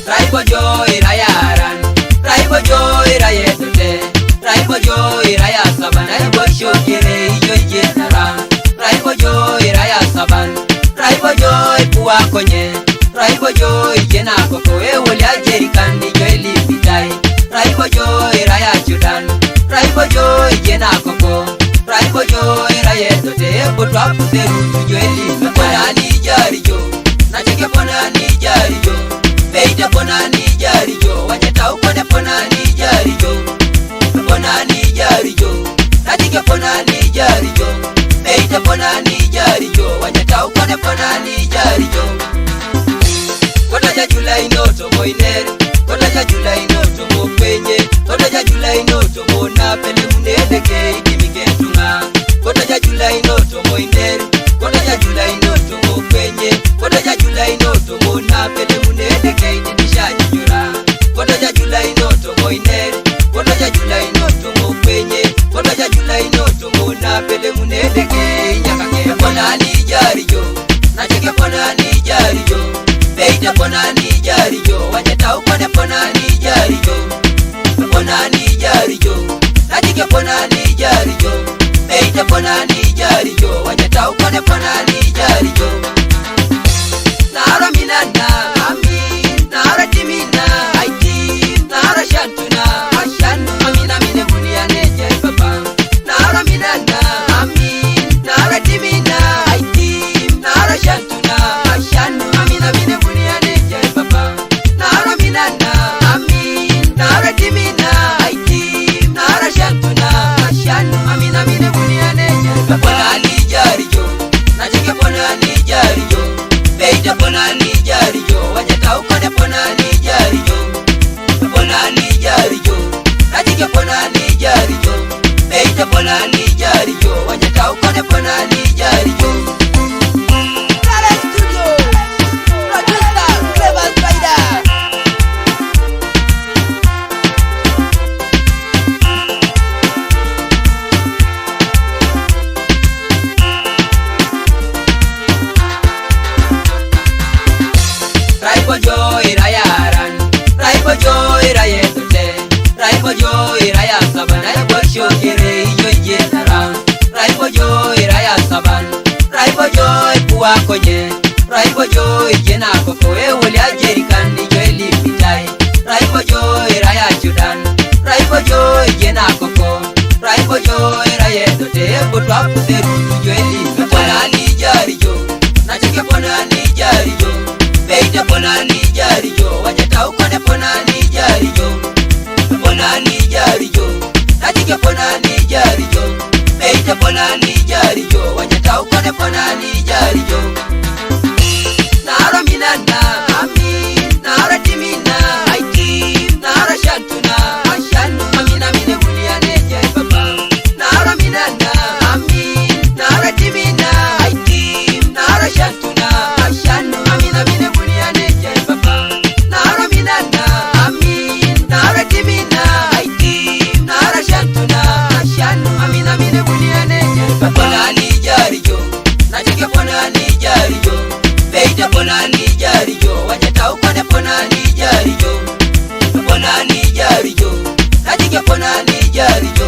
Raibo joy rayaran, raibo joy rayetote, raibo joy rayasaban, raibo shokere joy jenara, raibo joy rayasaban, raibo joy puakonye, raibo joy jenakoko ewolia jerikani joy lipitai, raibo joy rayachudan, raibo joy jenakoko, raibo joy rayetote ebotwa puseru joy lipitai jari jo, nacheke pona ni jari jo. Beita ponani jari jo, wajeta ukone ponani jari jo, ponani jari jo, natike ponani jari jo, beita ponani jari jo, wajeta ukone ponani jari jo. Kota ja Julai noto moinere, kota ja Julai noto mo penye, kota ja Julai noto mo na pele munede ke ikimike tunga. Kota ja Julai noto moinere, kota ja Julai noto mo penye, kota ja Julai noto mo na pele munede ke ikimike tunga. Kota ja Julai noto moinere, kota ja Julai noto mo penye, kota ja Julai noto mo na pele munede ke nyakake ponani jari jo, nacheke ponani jari jo. Beita ponani jari jo, wajeta ukone ponani jari jo, ponani jari jo, natike ponani jari jo, beita ponani jari jo, wajeta ukone ponani jari jo. Nara minana, amin, nara timina, aiti, nara shantuna, ashanu, amina mine muniane jari papa. Nara minana, amin, nara timina, aiti, nara shantuna, ashanu, amina mine muniane jari papa. Nara minana, amin, nara timina, aiti, nara shantuna, ashanu, amina mine muniane jari papa. Ponani jari jo, nacheke ponani jari jo, beita ponani jari jo, wajeta ukone ponani jari jo, ponani jari jo, nacheke ponani jari jo, beita ponani jari jo, wajeta ukone ponani jari jo. Raibo joy rayaran, raibo joy rayetote, raibo joy rayasaban, raibo shokere joy jenara, raibo joy rayasaban, raibo joy puakonye, raibo joy jenakoko ewolia jerikani joy lipitai, raibo joy rayachudan, raibo joy jenakoko, raibo joy rayetote ebotwa puseru joy lipitai. Ponani jari jo, nacheke ponani jari jo, beita ponani jari jo, wajeta ukone ponani jari jo, ponani jari jo, natike ponani jari jo, beita ponani jari jo, wajeta ukone ponani jari jo. Nara minana, amin, nara timina, aiti, nara shantuna, ashanu, amina mine muniane jari papa. Nara minana, amin, nara timina, aiti, nara shantuna, ashanu, amina mine muniane jari papa. Nara minana, amin, nara timina, aiti, nara shantuna, ashanu, amina mine muniane jari papa. Ponani jari jo, nacheke ponani jari jo, beita ponani jari jo, wajeta ukone ponani jari jo, ponani jari jo, nacheke ponani jari jo,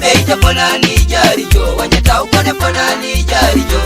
beita ponani jari jo, wajeta ukone ponani jari jo.